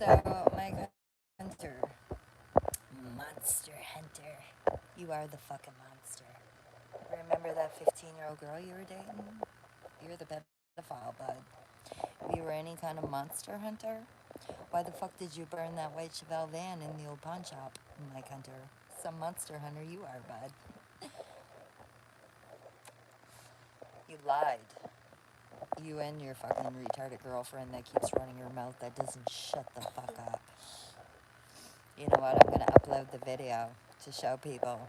Mike Hunter, Monster Hunter, you are the fucking monster. Remember that 15-year-old girl you were dating? You're the pedophile, bud. If you were any kind of monster hunter, why the fuck did you burn that white Chevelle van in the old pawn shop, Mike Hunter? Some monster hunter you are, bud. You lied. You and your fucking retarded girlfriend that keeps running her mouth that doesn't shut the fuck up. You know what? I'm gonna upload the video to show people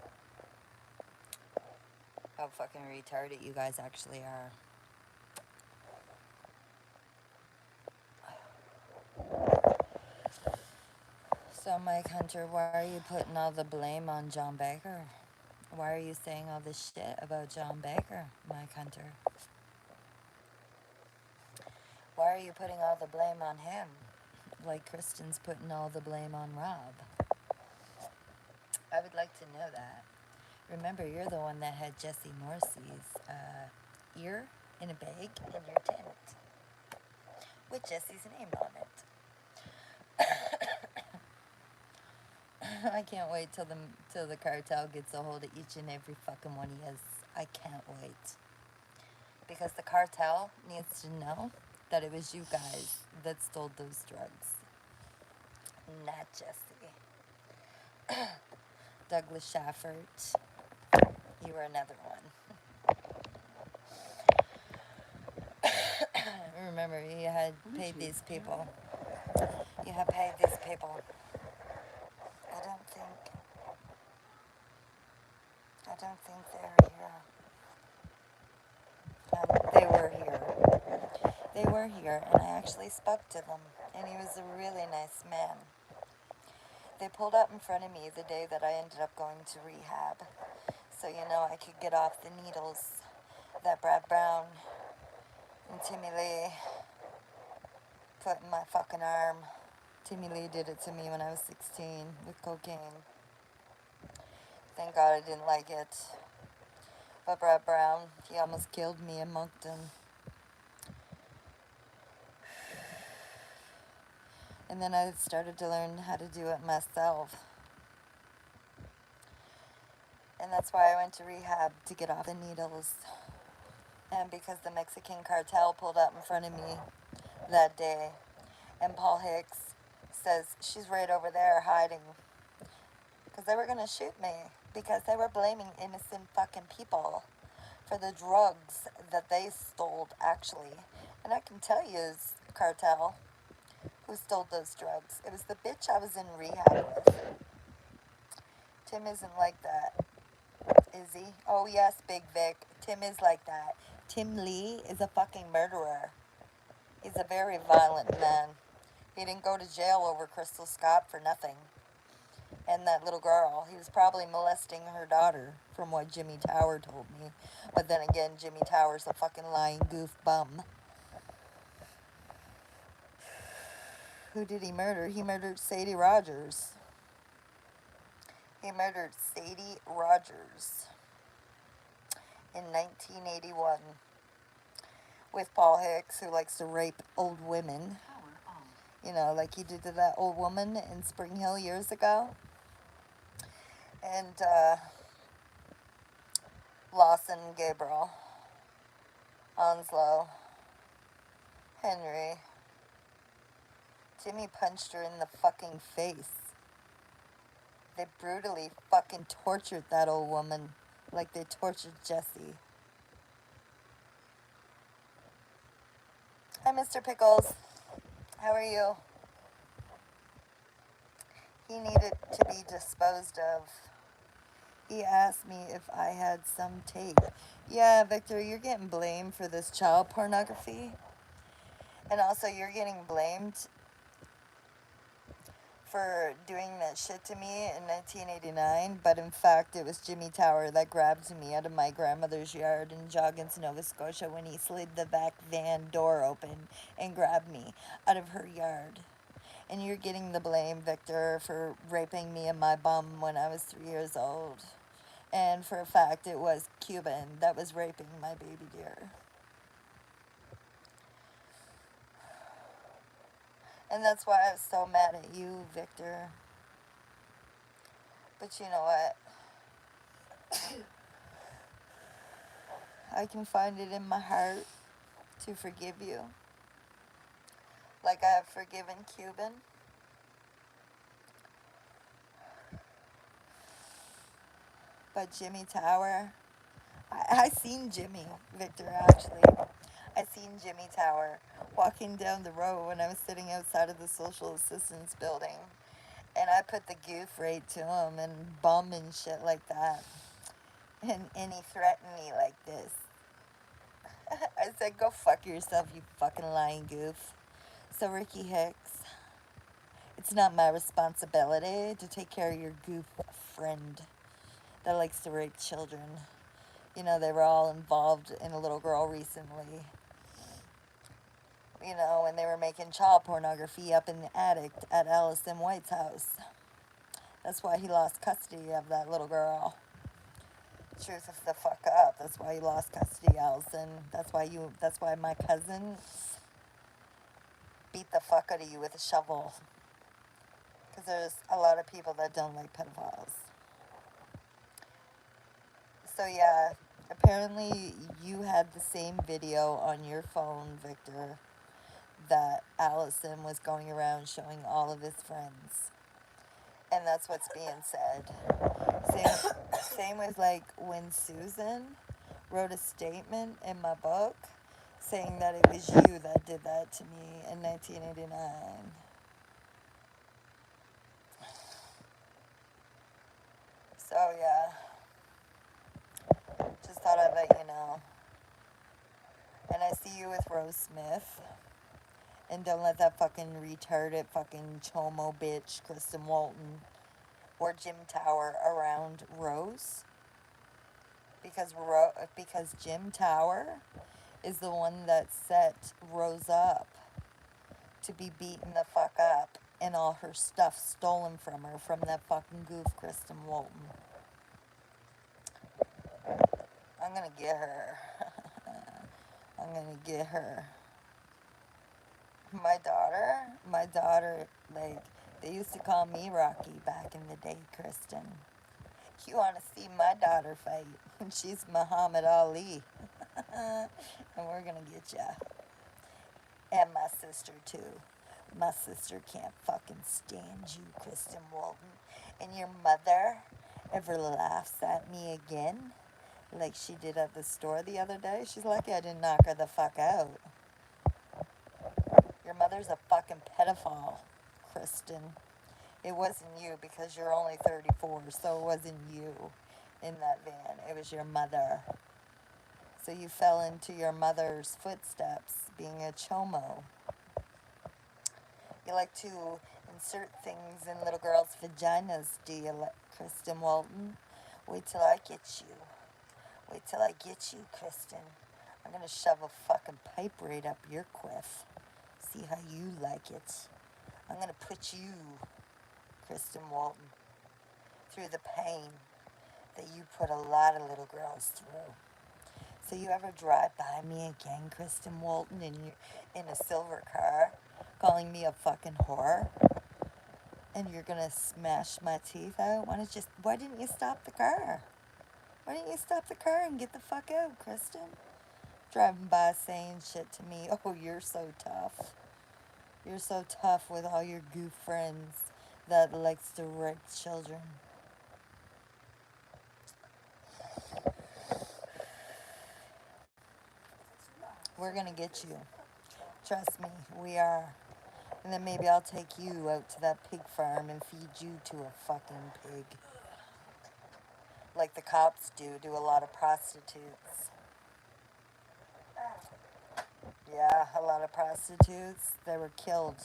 how fucking retarded you guys actually are. So, Mike Hunter, why are you putting all the blame on John Baker? Why are you saying all this shit about John Baker, Mike Hunter? Why are you putting all the blame on him? Like Kristen's putting all the blame on Rob. I would like to know that. Remember, you're the one that had Jesse Morrissey's ear in a bag in your tent with Jesse's name on it. I can't wait till the cartel gets a hold of each and every fucking one he has. I can't wait. Because the cartel needs to know that it was you guys that stole those drugs. Not Jesse. Douglas Shaffert, you were another one. Remember, you had paid these people. You had paid these people. I don't think they're here. They were here. They were here, and I actually spoke to them, and he was a really nice man. They pulled up in front of me the day that I ended up going to rehab, so I could get off the needles that Brad Brown and Timmy Lee put in my fucking arm. Timmy Lee did it to me when I was 16 with cocaine. Thank God I didn't like it. But Brad Brown, he almost killed me in Moncton. And then I started to learn how to do it myself. And that's why I went to rehab, to get off the needles. And because the Mexican cartel pulled up in front of me that day, and Paul Hicks says, she's right over there hiding. Because they were going to shoot me. Because they were blaming innocent fucking people for the drugs that they stole, actually. And I can tell you, cartel, who stole those drugs. It was the bitch I was in rehab with. Tim isn't like that, is he? Oh yes, Big Vic. Tim is like that. Tim Lee is a fucking murderer. He's a very violent man. He didn't go to jail over Crystal Scott for nothing. And that little girl, he was probably molesting her daughter, from what Jimmy Tower told me. But then again, Jimmy Tower's a fucking lying goof bum. Who did he murder? He murdered Sadie Rogers. He murdered Sadie Rogers in 1981 with Paul Hicks, who likes to rape old women. Like he did to that old woman in Spring Hill years ago. And Lawson, Gabriel, Onslow, Henry. Jimmy punched her in the fucking face. They brutally fucking tortured that old woman like they tortured Jessie. Hi, Mr. Pickles. How are you? He needed to be disposed of. He asked me if I had some tape. Yeah, Victor, you're getting blamed for this child pornography. And also, you're getting blamed for doing that shit to me in 1989, but in fact, it was Jimmy Tower that grabbed me out of my grandmother's yard in Joggins, Nova Scotia, when he slid the back van door open and grabbed me out of her yard. And you're getting the blame, Victor, for raping me in my bum when I was 3 years old. And for a fact, it was Cuban that was raping my baby dear. And that's why I was so mad at you, Victor. But you know what? I can find it in my heart to forgive you. Like I have forgiven Cuban. But Jimmy Tower, I seen Jimmy, Victor, actually. I seen Jimmy Tower walking down the road when I was sitting outside of the social assistance building. And I put the goof right to him and bum and shit like that. And he threatened me like this. I said, go fuck yourself, you fucking lying goof. So, Ricky Hicks, it's not my responsibility to take care of your goof friend that likes to rape children. You know, they were all involved in a little girl recently. You know, when they were making child pornography up in the attic at Allison White's house. That's why he lost custody of that little girl. Truth is the fuck up. That's why he lost custody, Allison. That's why my cousin beat the fuck out of you with a shovel. Because there's a lot of people that don't like pedophiles. So yeah, apparently you had the same video on your phone, Victor, that Allison was going around showing all of his friends. And that's what's being said. Same with like when Susan wrote a statement in my book saying that it was you that did that to me in 1989. So yeah, just thought I'd let you know. And I see you with Rose Smith. And don't let that fucking retarded fucking chomo bitch, Kristen Walton, or Jim Tower around Rose. Because Jim Tower is the one that set Rose up to be beaten the fuck up and all her stuff stolen from her from that fucking goof Kristen Walton. I'm gonna get her. I'm gonna get her. My daughter, like, they used to call me Rocky back in the day, Kristen. You want to see my daughter fight? She's Muhammad Ali. And we're gonna get ya. And my sister, too. My sister can't fucking stand you, Kristen Walton. And your mother ever laughs at me again, like she did at the store the other day. She's lucky I didn't knock her the fuck out. Your mother's a fucking pedophile, Kristen. It wasn't you because you're only 34, so it wasn't you in that van. It was your mother. So you fell into your mother's footsteps being a chomo. You like to insert things in little girls' vaginas, do you, Kristen Walton? Wait till I get you. Wait till I get you, Kristen. I'm gonna shove a fucking pipe right up your quiff. See how you like it. I'm gonna put you, Kristen Walton, through the pain that you put a lot of little girls through. So you ever drive by me again, Kristen Walton, in a silver car, calling me a fucking whore, and you're gonna smash my teeth out? Why didn't you stop the car? Why didn't you stop the car and get the fuck out, Kristen? Driving by saying shit to me. Oh, you're so tough. You're so tough with all your goof friends that likes to rape children. We're gonna get you. Trust me, we are. And then maybe I'll take you out to that pig farm and feed you to a fucking pig. Like the cops do a lot of prostitutes. Yeah, a lot of prostitutes. They were killed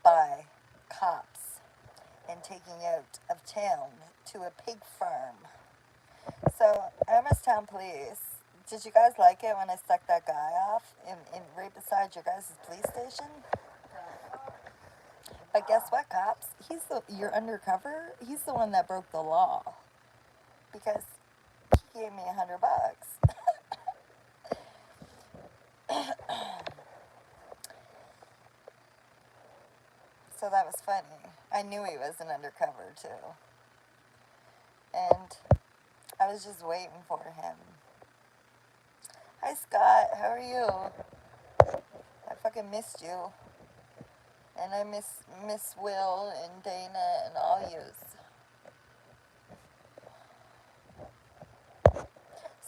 by cops and taken out of town to a pig farm. So, Town Police, did you guys like it when I stuck that guy off right beside your guys' police station? But guess what, cops? You're undercover. He's the one that broke the law because he gave me $100. So that was funny. I knew he was an undercover too. And I was just waiting for him. Hi Scott, how are you? I fucking missed you. And I miss Will and Dana and all yous.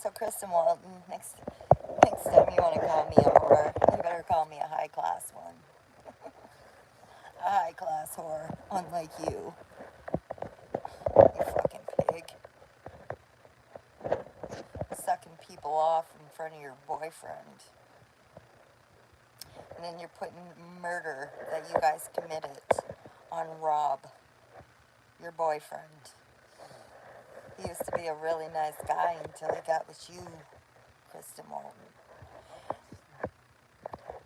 So Kristen Walton, next time you want to call me a whore, you better call me a high class one. A high class whore, unlike you. You fucking pig. Sucking people off in front of your boyfriend. And then you're putting murder that you guys committed on Rob, your boyfriend. He used to be a really nice guy until he got with you, Kristen Walton.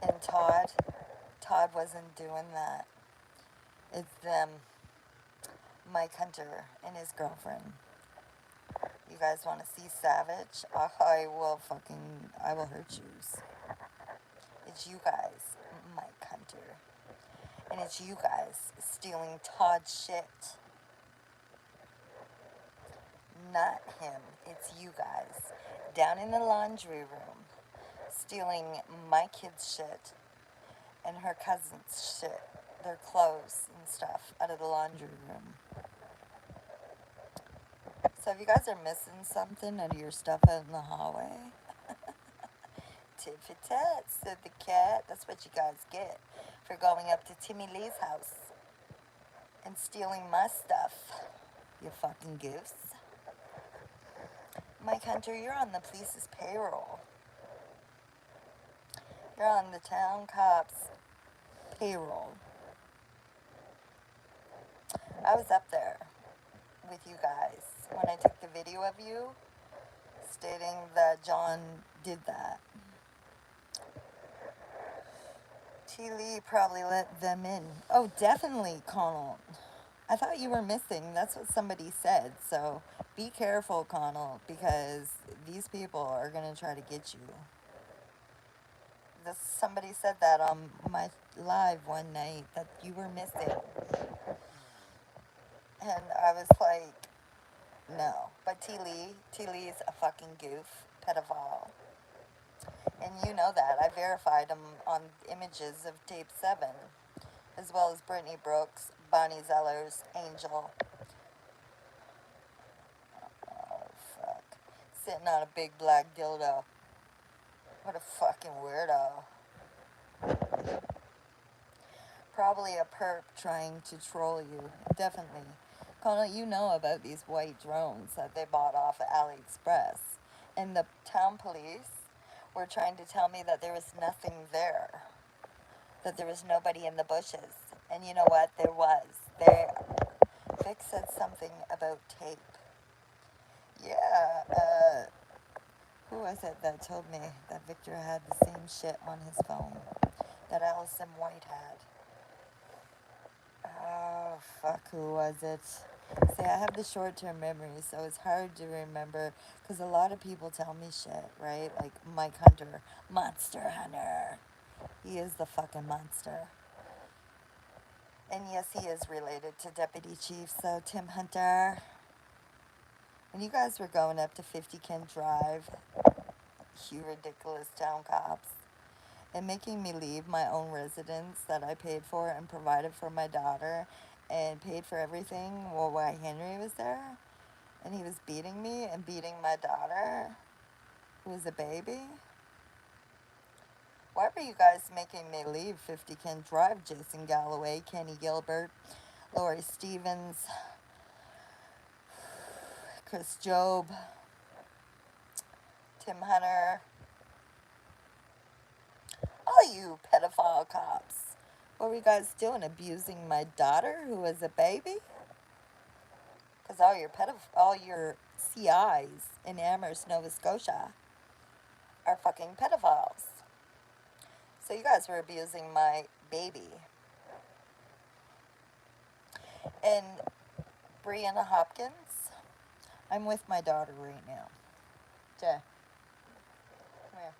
And Todd wasn't doing that. It's them, Mike Hunter and his girlfriend. You guys want to see Savage? I will hurt yous. It's you guys, Mike Hunter. And it's you guys stealing Todd's shit. Not him, it's you guys. Down in the laundry room, stealing my kid's shit and her cousin's shit, their clothes and stuff, out of the laundry room. So if you guys are missing something out of your stuff out in the hallway, tit for tat, said the cat. That's what you guys get for going up to Timmy Lee's house and stealing my stuff, you fucking goose. Mike Hunter, you're on the police's payroll. You're on the town cops' payroll. I was up there with you guys when I took the video of you stating that John did that. T. Lee probably let them in. Oh, definitely, Connell. I thought you were missing. That's what somebody said. So be careful, Connell, because these people are going to try to get you. Somebody said that on my live one night, that you were missing. And I was like, no. But T. Lee's a fucking goof, pedophile. And you know that. I verified him on images of tape 7, as well as Brittany Brooks, Bonnie Zeller's, Angel. Oh, fuck. Sitting on a big black dildo. What a fucking weirdo. Probably a perp trying to troll you. Definitely. Connell, you know about these white drones that they bought off of AliExpress. And the town police were trying to tell me that there was nothing there. That there was nobody in the bushes. And you know what? There was. Vic said something about tape. Yeah, who was it that told me that Victor had the same shit on his phone that Allison White had? Oh, fuck, who was it? See, I have the short-term memory, so it's hard to remember, because a lot of people tell me shit, right? Like Mike Hunter, Monster Hunter. He is the fucking monster. And yes, he is related to Deputy Chief, so Tim Hunter. When you guys were going up to 50 Kent Drive, you ridiculous town cops, and making me leave my own residence that I paid for and provided for my daughter and paid for everything while Henry was there, and he was beating me and beating my daughter, who was a baby. Why were you guys making me leave 50 Kent Drive? Jason Galloway, Kenny Gilbert, Lori Stevens, Chris Job, Tim Hunter, all you pedophile cops. What were you guys doing? Abusing my daughter, who was a baby? Because all your CIs in Amherst, Nova Scotia, are fucking pedophiles. So you guys were abusing my baby. And Brianna Hopkins, I'm with my daughter right now. Jay, come here.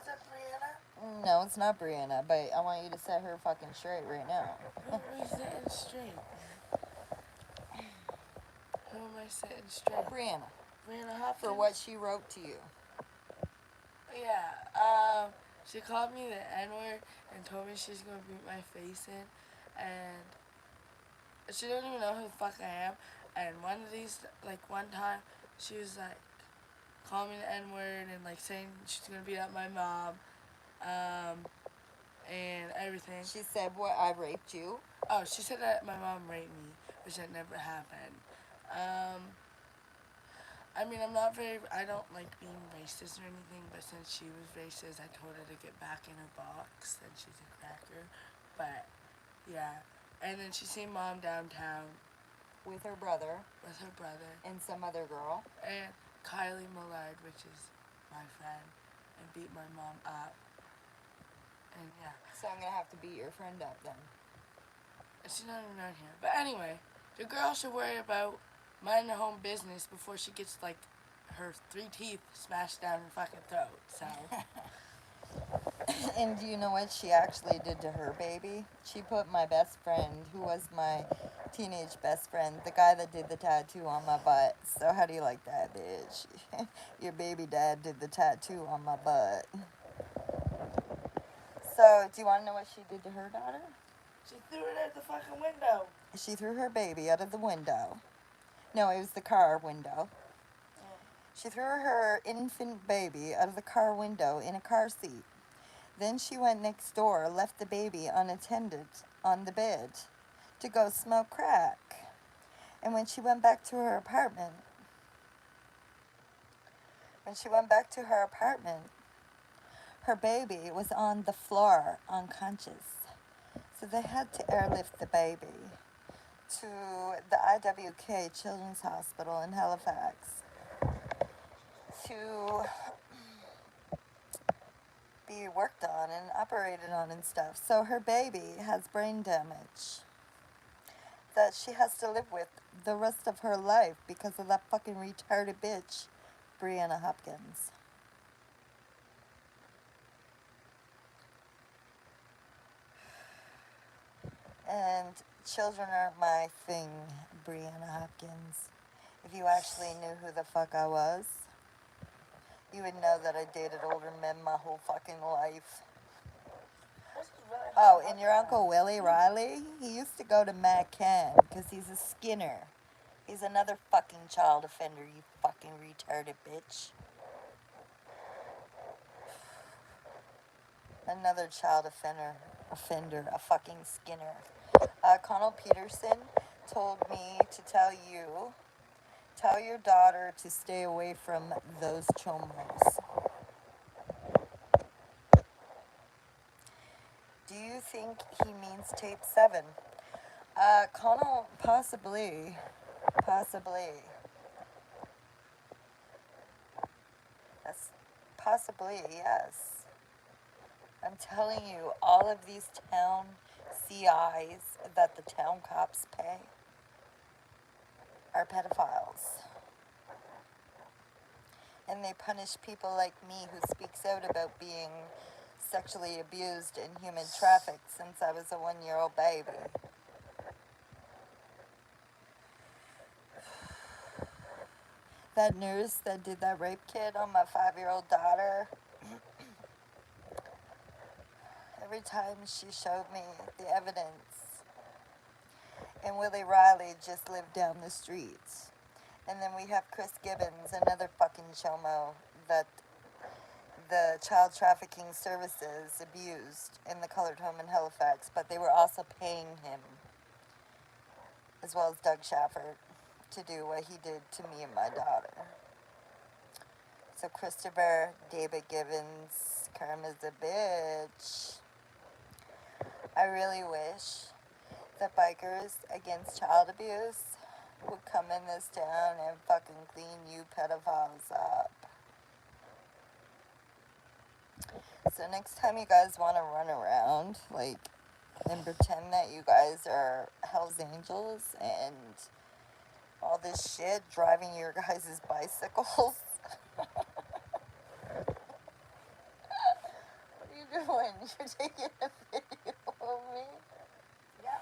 Is that Brianna? No, it's not Brianna, but I want you to set her fucking straight right now. Who am I setting straight? Who am I setting straight? Brianna. Brianna Hopkins? For what she wrote to you. Yeah, she called me the N-word and told me she's gonna beat my face in, and she don't even know who the fuck I am. And one time, she was like, calling me the N-word and like saying she's gonna beat up my mom, and everything. She said what? I raped you? Oh, she said that my mom raped me, which had never happened. I mean, I don't like being racist or anything, but since she was racist, I told her to get back in her box, and she's a cracker. But, yeah. And then she seen Mom downtown. With her brother. And some other girl. And Kylie Millard, which is my friend, and beat my mom up. And, yeah. So I'm gonna have to beat your friend up, then. She's not even around here. But anyway, the girl should worry about minding her own business before she gets, like, her 3 teeth smashed down her fucking throat, so. And do you know what she actually did to her baby? She put my best friend, who was my teenage best friend, the guy that did the tattoo on my butt. So how do you like that, bitch? Your baby dad did the tattoo on my butt. So, do you want to know what she did to her daughter? She threw it out the fucking window. She threw her baby out of the window. No, it was the car window. She threw her infant baby out of the car window in a car seat. Then she went next door, left the baby unattended on the bed to go smoke crack. And when she went back to her apartment, her baby was on the floor, unconscious. So they had to airlift the baby to the IWK Children's Hospital in Halifax to be worked on and operated on and stuff. So her baby has brain damage that she has to live with the rest of her life because of that fucking retarded bitch, Brianna Hopkins. And children aren't my thing, Brianna Hopkins. If you actually knew who the fuck I was, you would know that I dated older men my whole fucking life. Oh, and your Uncle Willie Riley, he used to go to McCann because he's a skinner. He's another fucking child offender, you fucking retarded bitch. Another child offender, a fucking skinner. Connell Peterson told me to tell your daughter to stay away from those chomos. Do you think he means tape 7? Connell, possibly. That's possibly, yes. I'm telling you, all of these town CIs that the town cops pay are pedophiles. And they punish people like me who speaks out about being sexually abused and human trafficked since I was a 1-year-old baby. That nurse that did that rape kit on my 5-year-old daughter, every time she showed me the evidence, and Willie Riley just lived down the street. And then we have Chris Gibbons, another fucking chomo that the child trafficking services abused in the colored home in Halifax, but they were also paying him, as well as Doug Shafford, to do what he did to me and my daughter. So Christopher David Gibbons, karma's a bitch. I really wish that bikers against child abuse would come in this town and fucking clean you pedophiles up. So next time you guys want to run around, like, and pretend that you guys are Hell's Angels and all this shit, driving your guys' bicycles. What are you doing? for taking a video of me. Yeah.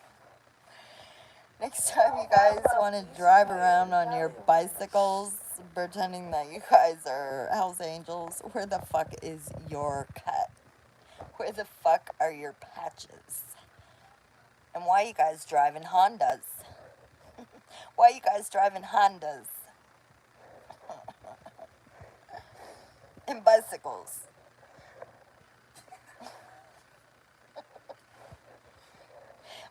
Next time you guys want to drive around on your bicycles, pretending that you guys are Hells Angels, where the fuck is your cut? Where the fuck are your patches? And why are you guys driving Hondas? Why are you guys driving Hondas? And bicycles?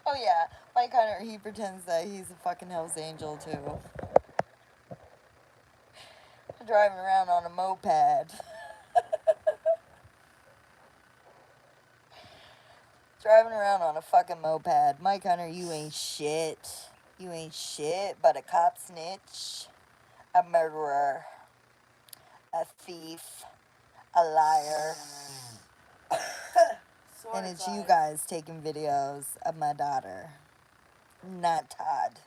Oh yeah, Mike Hunter, he pretends that he's a fucking Hells Angel too. Driving around on a moped. Driving around on a fucking moped. Mike Hunter, you ain't shit. You ain't shit but a cop snitch, a murderer, a thief, a liar. And it's you guys taking videos of my daughter, not Todd.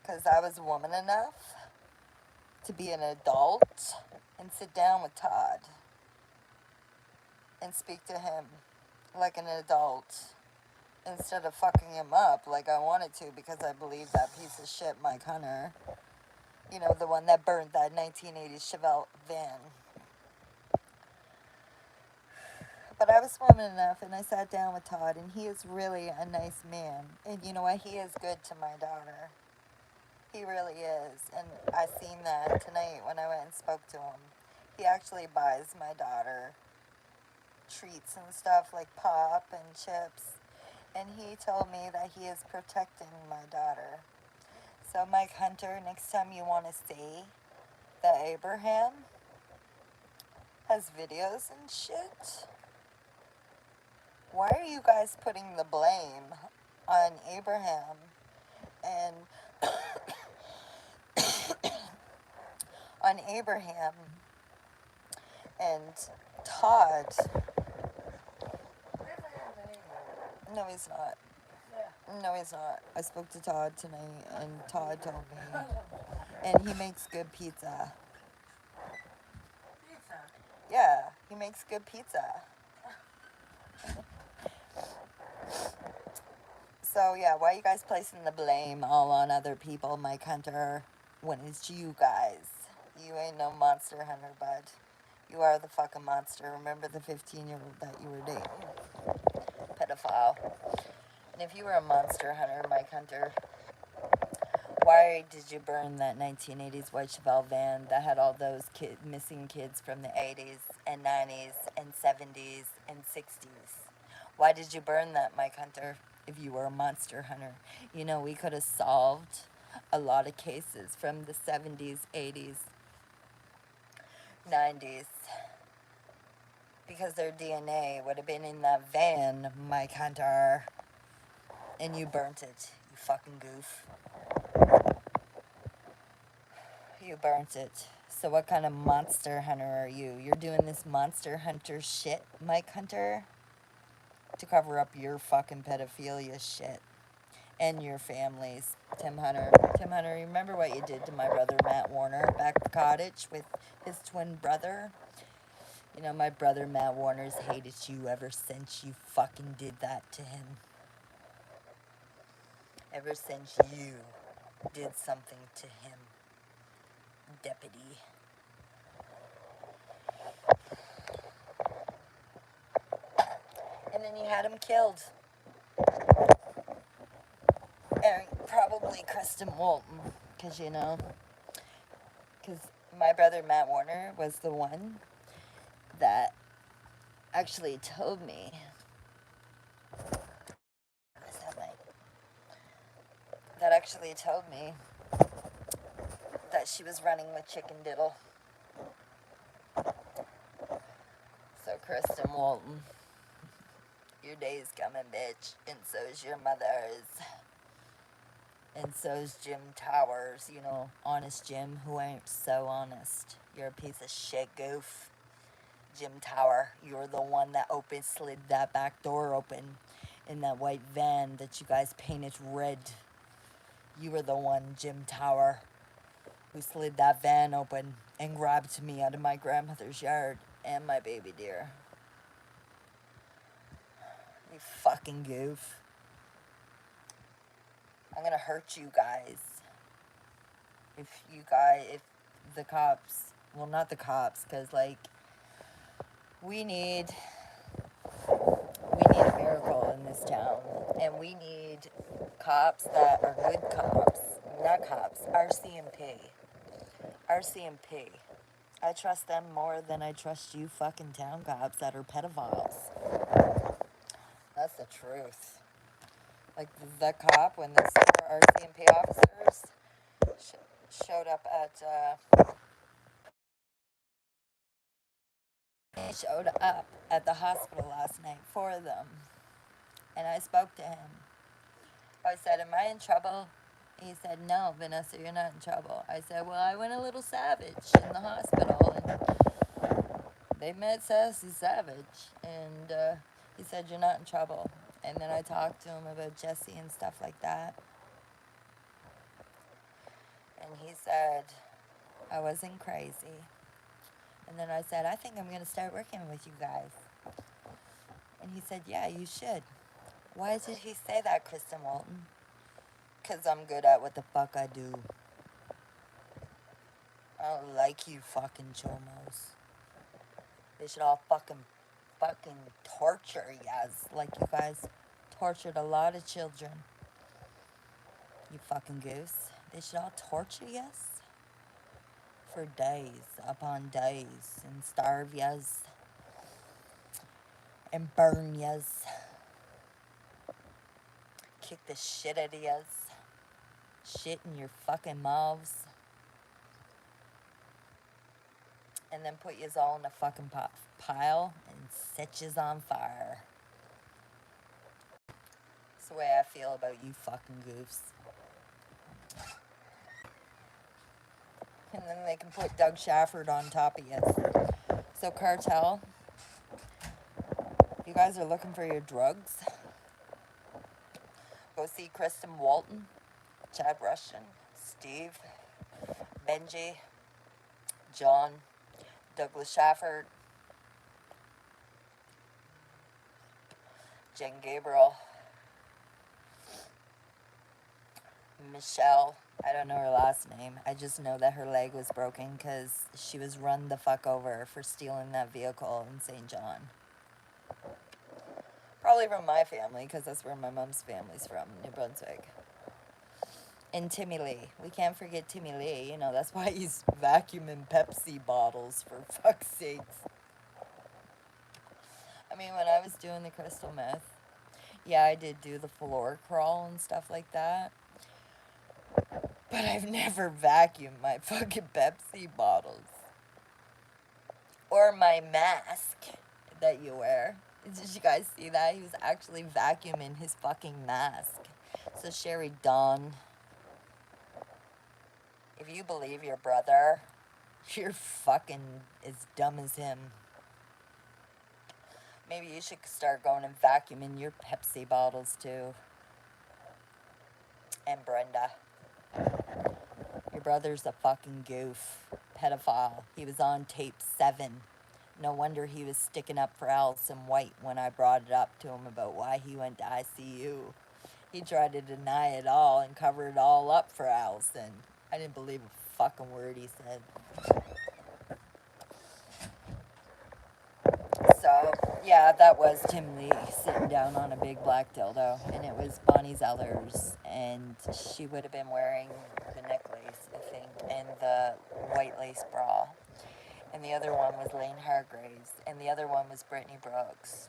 Because I was woman enough to be an adult and sit down with Todd and speak to him like an adult instead of fucking him up like I wanted to, because I believe that piece of shit Mike Hunter, you know, the one that burned that 1980s Chevelle van. But I was woman enough, and I sat down with Todd, and he is really a nice man. And you know what? He is good to my daughter. He really is. And I seen that tonight when I went and spoke to him. He actually buys my daughter treats and stuff like pop and chips. And he told me that he is protecting my daughter. So Mike Hunter, next time you want to see that Abraham has videos and shit, why are you guys putting the blame on Abraham and on Abraham and Todd? No, he's not. No, he's not. I spoke to Todd tonight, and Todd told me. And he makes good pizza. Pizza? Yeah, he makes good pizza. So, yeah, why are you guys placing the blame all on other people, Mike Hunter, when it's you guys? You ain't no monster hunter, bud. You are the fucking monster. Remember the 15-year-old that you were dating? Pedophile. And if you were a monster hunter, Mike Hunter, why did you burn that 1980s white Chevelle van that had all those missing kids from the 80s and 90s and 70s and 60s? Why did you burn that, Mike Hunter, if you were a monster hunter? You know, we could have solved a lot of cases from the 70s, 80s, 90s, because their DNA would have been in that van, Mike Hunter. And you burnt it, you fucking goof. You burnt it. So what kind of monster hunter are you? You're doing this monster hunter shit, Mike Hunter, to cover up your fucking pedophilia shit. And your families, Tim Hunter. Tim Hunter, remember what you did to my brother Matt Warner back at the cottage with his twin brother? You know, my brother Matt Warner's hated you ever since you fucking did that to him. Ever since you did something to him, deputy. And then you had him killed. And probably Kristen Walton, because, you know, because my brother Matt Warner was the one that actually told me, that she was running with Chicken Diddle. So Kristen Walton, your day's coming, bitch, and so's your mother's. And so's Jim Towers, you know, honest Jim, who ain't so honest. You're a piece of shit goof. Jim Tower, you're the one that slid that back door open in that white van that you guys painted red. You were the one, Jim Tower, who slid that van open and grabbed me out of my grandmother's yard and my baby deer. You fucking goof. I'm gonna hurt you guys. If the cops, well, not the cops, because, like, we need a miracle in this town. And we need cops that are good cops. Not cops, RCMP. RCMP. I trust them more than I trust you fucking town cops that are pedophiles. That's the truth. Like, the cop, when the RCMP officers showed up at the hospital last night for them. And I spoke to him. I said, am I in trouble? He said, no, Vanessa, you're not in trouble. I said, well, I went a little savage in the hospital, and they met Sassy Savage. And he said, you're not in trouble. And then I talked to him about Jesse and stuff like that. And he said, I wasn't crazy. And then I said, I think I'm going to start working with you guys. And he said, yeah, you should. Why did he say that, Kristen Walton? Because I'm good at what the fuck I do. I don't like you fucking chomos. They should all fucking torture yas. Like you guys tortured a lot of children. You fucking goose. They should all torture yas for days upon days and starve yas and burn yas. Kick the shit out of yas. Shit in your fucking mouths. And then put yous all in a fucking pile and set yous on fire. That's the way I feel about you fucking goofs. And then they can put Doug Shafford on top of you. So, cartel, you guys are looking for your drugs. Go see Kristen Walton, Chad Russian, Steve, Benji, John, Douglas Shafford, Jen Gabriel, Michelle. I don't know her last name. I just know that her leg was broken because she was run the fuck over for stealing that vehicle in St. John. Probably from my family, because that's where my mom's family's from, New Brunswick. And Timmy Lee. We can't forget Timmy Lee. You know, that's why he's vacuuming Pepsi bottles, for fuck's sakes. I mean, when I was doing the crystal meth, yeah, I did do the floor crawl and stuff like that. But I've never vacuumed my fucking Pepsi bottles. Or my mask that you wear. Did you guys see that? He was actually vacuuming his fucking mask. So Sherry Dawn, if you believe your brother, you're fucking as dumb as him. Maybe you should start going and vacuuming your Pepsi bottles too. And Brenda. Your brother's a fucking goof. Pedophile. He was on tape 7. No wonder he was sticking up for Allison White when I brought it up to him about why he went to ICU. He tried to deny it all and cover it all up for Allison. I didn't believe a fucking word he said. So, yeah, that was Tim Lee sitting down on a big black dildo. And it was Bonnie Zellers. And she would have been wearing the necklace, I think, and the white lace bra. And the other one was Lane Hargraves. And the other one was Brittany Brooks.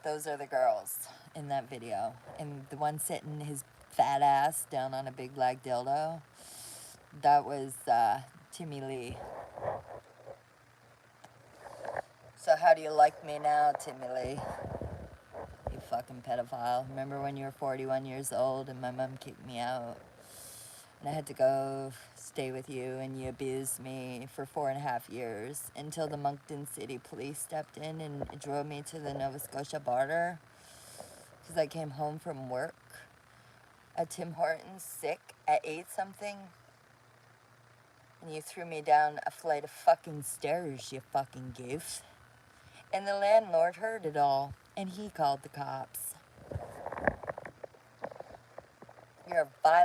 Those are the girls in that video. And the one sitting his fat ass down on a big black dildo, that was Timmy Lee. So how do you like me now, Timmy Lee? You fucking pedophile. Remember when you were 41 years old and my mom kicked me out? And I had to go stay with you, and you abused me for 4.5 years until the Moncton City Police stepped in and drove me to the Nova Scotia border because I came home from work at Tim Hortons sick at 8-something. And you threw me down a flight of fucking stairs, you fucking goof. And the landlord heard it all, and he called the cops. You're a violent